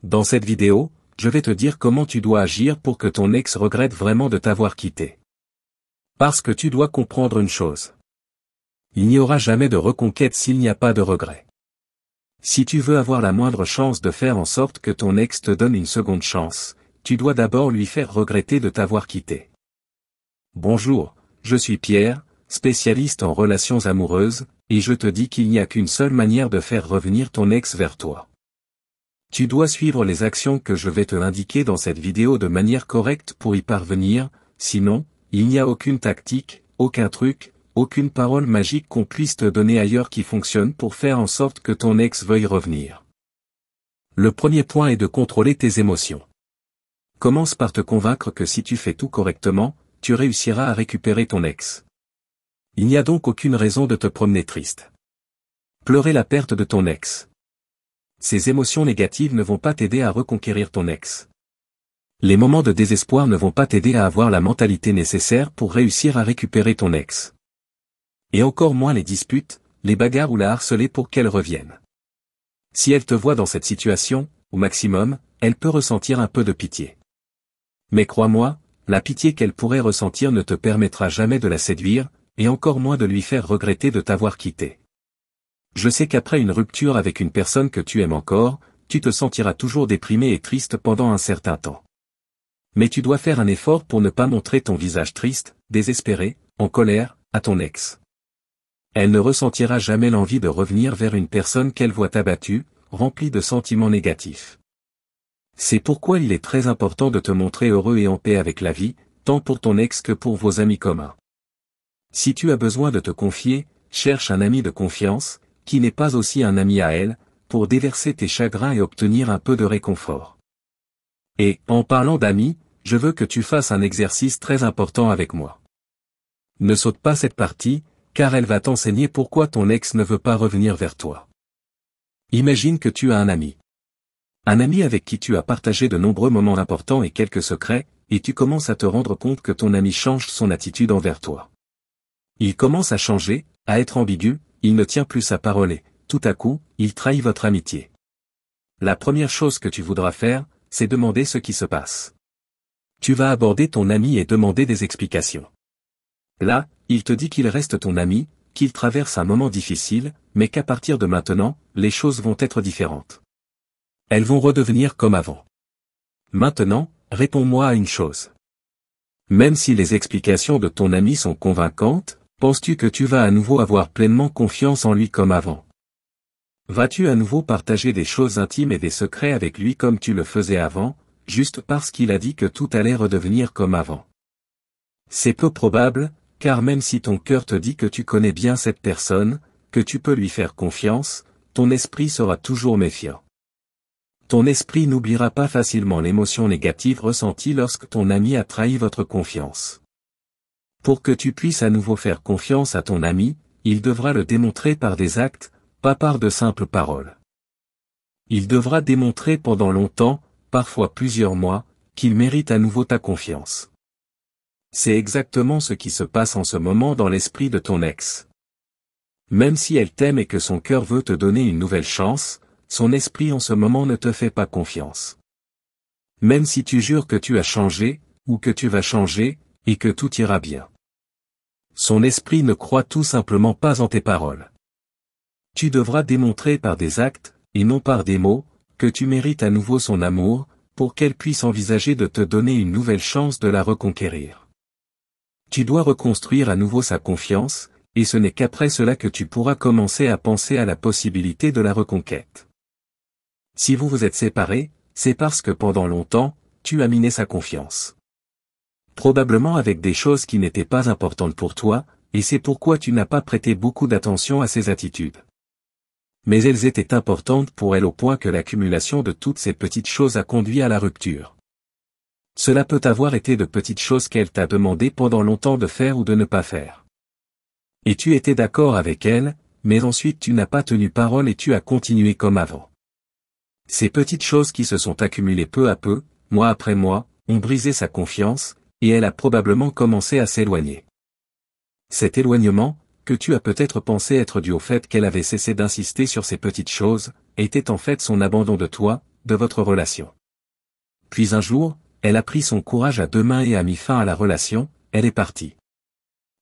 Dans cette vidéo, je vais te dire comment tu dois agir pour que ton ex regrette vraiment de t'avoir quitté. Parce que tu dois comprendre une chose. Il n'y aura jamais de reconquête s'il n'y a pas de regret. Si tu veux avoir la moindre chance de faire en sorte que ton ex te donne une seconde chance, tu dois d'abord lui faire regretter de t'avoir quitté. Bonjour, je suis Pierre, spécialiste en relations amoureuses, et je te dis qu'il n'y a qu'une seule manière de faire revenir ton ex vers toi. Tu dois suivre les actions que je vais te indiquer dans cette vidéo de manière correcte pour y parvenir, sinon, il n'y a aucune tactique, aucun truc, aucune parole magique qu'on puisse te donner ailleurs qui fonctionne pour faire en sorte que ton ex veuille revenir. Le premier point est de contrôler tes émotions. Commence par te convaincre que si tu fais tout correctement, tu réussiras à récupérer ton ex. Il n'y a donc aucune raison de te promener triste. Pleurer la perte de ton ex. Ces émotions négatives ne vont pas t'aider à reconquérir ton ex. Les moments de désespoir ne vont pas t'aider à avoir la mentalité nécessaire pour réussir à récupérer ton ex. Et encore moins les disputes, les bagarres ou la harceler pour qu'elle revienne. Si elle te voit dans cette situation, au maximum, elle peut ressentir un peu de pitié. Mais crois-moi, la pitié qu'elle pourrait ressentir ne te permettra jamais de la séduire, et encore moins de lui faire regretter de t'avoir quitté. Je sais qu'après une rupture avec une personne que tu aimes encore, tu te sentiras toujours déprimé et triste pendant un certain temps. Mais tu dois faire un effort pour ne pas montrer ton visage triste, désespéré, en colère, à ton ex. Elle ne ressentira jamais l'envie de revenir vers une personne qu'elle voit abattue, remplie de sentiments négatifs. C'est pourquoi il est très important de te montrer heureux et en paix avec la vie, tant pour ton ex que pour vos amis communs. Si tu as besoin de te confier, cherche un ami de confiance, qui n'est pas aussi un ami à elle, pour déverser tes chagrins et obtenir un peu de réconfort. Et, en parlant d'amis, je veux que tu fasses un exercice très important avec moi. Ne saute pas cette partie, car elle va t'enseigner pourquoi ton ex ne veut pas revenir vers toi. Imagine que tu as un ami. Un ami avec qui tu as partagé de nombreux moments importants et quelques secrets, et tu commences à te rendre compte que ton ami change son attitude envers toi. Il commence à changer, à être ambigu, il ne tient plus sa parole et, tout à coup, il trahit votre amitié. La première chose que tu voudras faire, c'est demander ce qui se passe. Tu vas aborder ton ami et demander des explications. Là, il te dit qu'il reste ton ami, qu'il traverse un moment difficile, mais qu'à partir de maintenant, les choses vont être différentes. Elles vont redevenir comme avant. Maintenant, réponds-moi à une chose. Même si les explications de ton ami sont convaincantes, penses-tu que tu vas à nouveau avoir pleinement confiance en lui comme avant? Vas-tu à nouveau partager des choses intimes et des secrets avec lui comme tu le faisais avant, juste parce qu'il a dit que tout allait redevenir comme avant? C'est peu probable, car même si ton cœur te dit que tu connais bien cette personne, que tu peux lui faire confiance, ton esprit sera toujours méfiant. Ton esprit n'oubliera pas facilement l'émotion négative ressentie lorsque ton ami a trahi votre confiance. Pour que tu puisses à nouveau faire confiance à ton ami, il devra le démontrer par des actes, pas par de simples paroles. Il devra démontrer pendant longtemps, parfois plusieurs mois, qu'il mérite à nouveau ta confiance. C'est exactement ce qui se passe en ce moment dans l'esprit de ton ex. Même si elle t'aime et que son cœur veut te donner une nouvelle chance, son esprit en ce moment ne te fait pas confiance. Même si tu jures que tu as changé, ou que tu vas changer, et que tout ira bien. Son esprit ne croit tout simplement pas en tes paroles. Tu devras démontrer par des actes, et non par des mots, que tu mérites à nouveau son amour, pour qu'elle puisse envisager de te donner une nouvelle chance de la reconquérir. Tu dois reconstruire à nouveau sa confiance, et ce n'est qu'après cela que tu pourras commencer à penser à la possibilité de la reconquête. Si vous vous êtes séparés, c'est parce que pendant longtemps, tu as miné sa confiance. Probablement avec des choses qui n'étaient pas importantes pour toi, et c'est pourquoi tu n'as pas prêté beaucoup d'attention à ses attitudes. Mais elles étaient importantes pour elle au point que l'accumulation de toutes ces petites choses a conduit à la rupture. Cela peut avoir été de petites choses qu'elle t'a demandé pendant longtemps de faire ou de ne pas faire. Et tu étais d'accord avec elle, mais ensuite tu n'as pas tenu parole et tu as continué comme avant. Ces petites choses qui se sont accumulées peu à peu, mois après mois, ont brisé sa confiance, et elle a probablement commencé à s'éloigner. Cet éloignement, que tu as peut-être pensé être dû au fait qu'elle avait cessé d'insister sur ces petites choses, était en fait son abandon de toi, de votre relation. Puis un jour, elle a pris son courage à deux mains et a mis fin à la relation, elle est partie.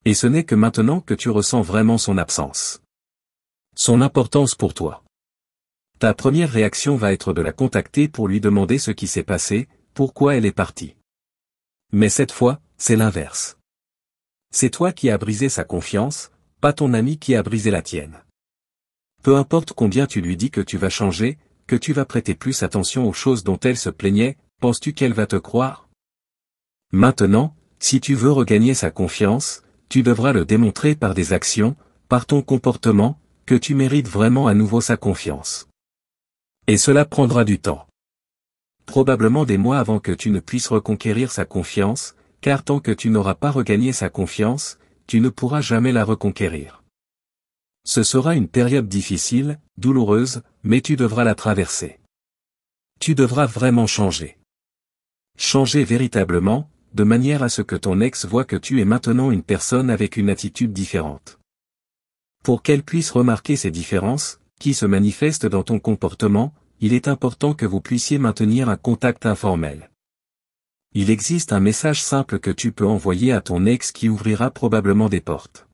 Et ce n'est que maintenant que tu ressens vraiment son absence. Son importance pour toi. Ta première réaction va être de la contacter pour lui demander ce qui s'est passé, pourquoi elle est partie. Mais cette fois, c'est l'inverse. C'est toi qui as brisé sa confiance, pas ton ami qui a brisé la tienne. Peu importe combien tu lui dis que tu vas changer, que tu vas prêter plus attention aux choses dont elle se plaignait, penses-tu qu'elle va te croire? Maintenant, si tu veux regagner sa confiance, tu devras le démontrer par des actions, par ton comportement, que tu mérites vraiment à nouveau sa confiance. Et cela prendra du temps. Probablement des mois avant que tu ne puisses reconquérir sa confiance, car tant que tu n'auras pas regagné sa confiance, tu ne pourras jamais la reconquérir. Ce sera une période difficile, douloureuse, mais tu devras la traverser. Tu devras vraiment changer. Changer véritablement, de manière à ce que ton ex voit que tu es maintenant une personne avec une attitude différente. Pour qu'elle puisse remarquer ces différences, qui se manifestent dans ton comportement, il est important que vous puissiez maintenir un contact informel. Il existe un message simple que tu peux envoyer à ton ex qui ouvrira probablement des portes.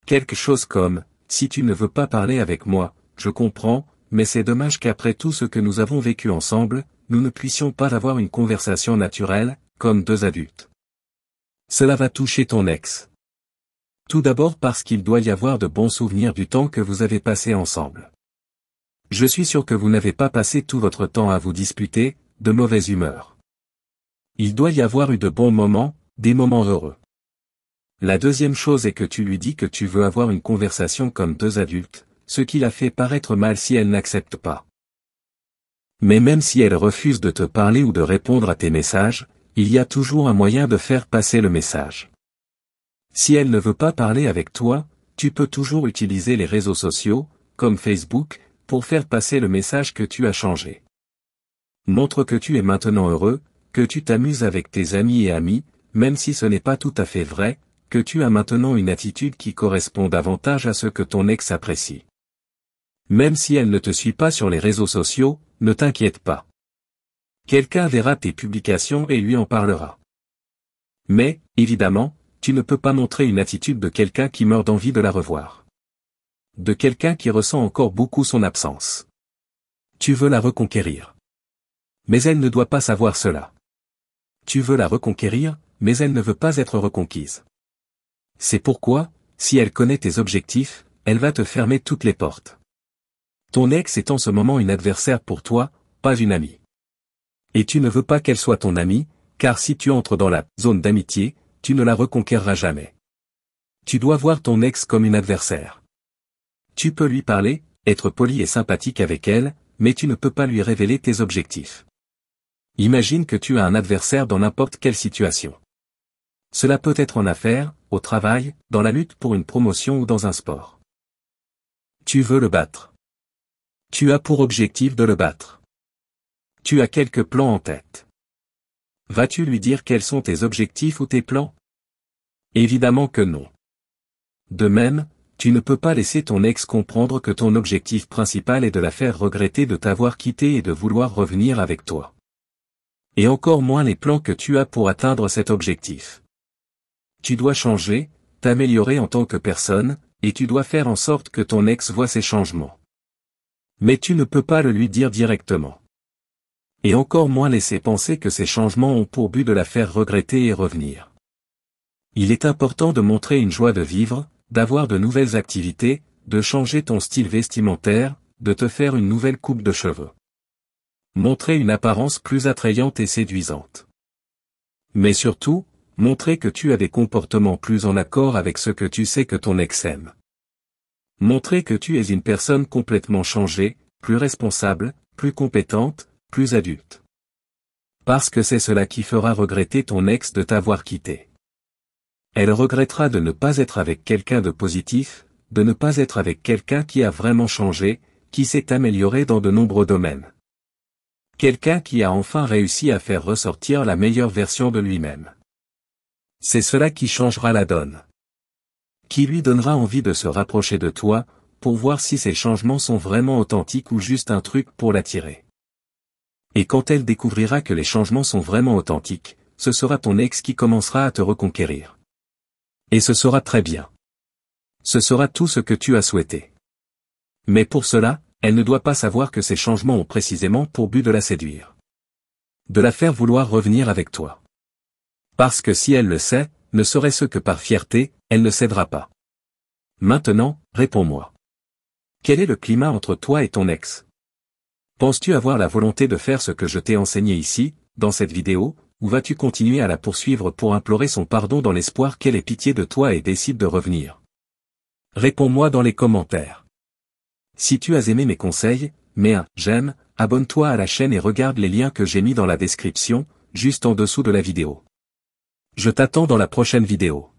Quelque chose comme « Si tu ne veux pas parler avec moi, je comprends, mais c'est dommage qu'après tout ce que nous avons vécu ensemble, nous ne puissions pas avoir une conversation naturelle, comme deux adultes. » Cela va toucher ton ex. Tout d'abord parce qu'il doit y avoir de bons souvenirs du temps que vous avez passé ensemble. Je suis sûr que vous n'avez pas passé tout votre temps à vous disputer, de mauvaise humeur. Il doit y avoir eu de bons moments, des moments heureux. La deuxième chose est que tu lui dis que tu veux avoir une conversation comme deux adultes, ce qui la fait paraître mal si elle n'accepte pas. Mais même si elle refuse de te parler ou de répondre à tes messages, il y a toujours un moyen de faire passer le message. Si elle ne veut pas parler avec toi, tu peux toujours utiliser les réseaux sociaux, comme Facebook, pour faire passer le message que tu as changé. Montre que tu es maintenant heureux, que tu t'amuses avec tes amis et amis, même si ce n'est pas tout à fait vrai, que tu as maintenant une attitude qui correspond davantage à ce que ton ex apprécie. Même si elle ne te suit pas sur les réseaux sociaux, ne t'inquiète pas. Quelqu'un verra tes publications et lui en parlera. Mais, évidemment, tu ne peux pas montrer une attitude de quelqu'un qui meurt d'envie de la revoir. De quelqu'un qui ressent encore beaucoup son absence. Tu veux la reconquérir. Mais elle ne doit pas savoir cela. Tu veux la reconquérir, mais elle ne veut pas être reconquise. C'est pourquoi, si elle connaît tes objectifs, elle va te fermer toutes les portes. Ton ex est en ce moment une adversaire pour toi, pas une amie. Et tu ne veux pas qu'elle soit ton amie, car si tu entres dans la zone d'amitié, tu ne la reconquerras jamais. Tu dois voir ton ex comme une adversaire. Tu peux lui parler, être poli et sympathique avec elle, mais tu ne peux pas lui révéler tes objectifs. Imagine que tu as un adversaire dans n'importe quelle situation. Cela peut être en affaires, au travail, dans la lutte pour une promotion ou dans un sport. Tu veux le battre. Tu as pour objectif de le battre. Tu as quelques plans en tête. Vas-tu lui dire quels sont tes objectifs ou tes plans? Évidemment que non. De même, tu ne peux pas laisser ton ex comprendre que ton objectif principal est de la faire regretter de t'avoir quitté et de vouloir revenir avec toi. Et encore moins les plans que tu as pour atteindre cet objectif. Tu dois changer, t'améliorer en tant que personne, et tu dois faire en sorte que ton ex voie ces changements. Mais tu ne peux pas le lui dire directement. Et encore moins laisser penser que ces changements ont pour but de la faire regretter et revenir. Il est important de montrer une joie de vivre, d'avoir de nouvelles activités, de changer ton style vestimentaire, de te faire une nouvelle coupe de cheveux. Montrer une apparence plus attrayante et séduisante. Mais surtout, montrer que tu as des comportements plus en accord avec ce que tu sais que ton ex aime. Montrer que tu es une personne complètement changée, plus responsable, plus compétente, plus adulte. Parce que c'est cela qui fera regretter ton ex de t'avoir quitté. Elle regrettera de ne pas être avec quelqu'un de positif, de ne pas être avec quelqu'un qui a vraiment changé, qui s'est amélioré dans de nombreux domaines. Quelqu'un qui a enfin réussi à faire ressortir la meilleure version de lui-même. C'est cela qui changera la donne. Qui lui donnera envie de se rapprocher de toi, pour voir si ces changements sont vraiment authentiques ou juste un truc pour l'attirer. Et quand elle découvrira que les changements sont vraiment authentiques, ce sera ton ex qui commencera à te reconquérir. Et ce sera très bien. Ce sera tout ce que tu as souhaité. Mais pour cela, elle ne doit pas savoir que ces changements ont précisément pour but de la séduire. De la faire vouloir revenir avec toi. Parce que si elle le sait, ne serait-ce que par fierté, elle ne cédera pas. Maintenant, réponds-moi. Quel est le climat entre toi et ton ex? Penses-tu avoir la volonté de faire ce que je t'ai enseigné ici, dans cette vidéo, ou vas-tu continuer à la poursuivre pour implorer son pardon dans l'espoir qu'elle ait pitié de toi et décide de revenir? Réponds-moi dans les commentaires. Si tu as aimé mes conseils, mets un j'aime, abonne-toi à la chaîne et regarde les liens que j'ai mis dans la description, juste en dessous de la vidéo. Je t'attends dans la prochaine vidéo.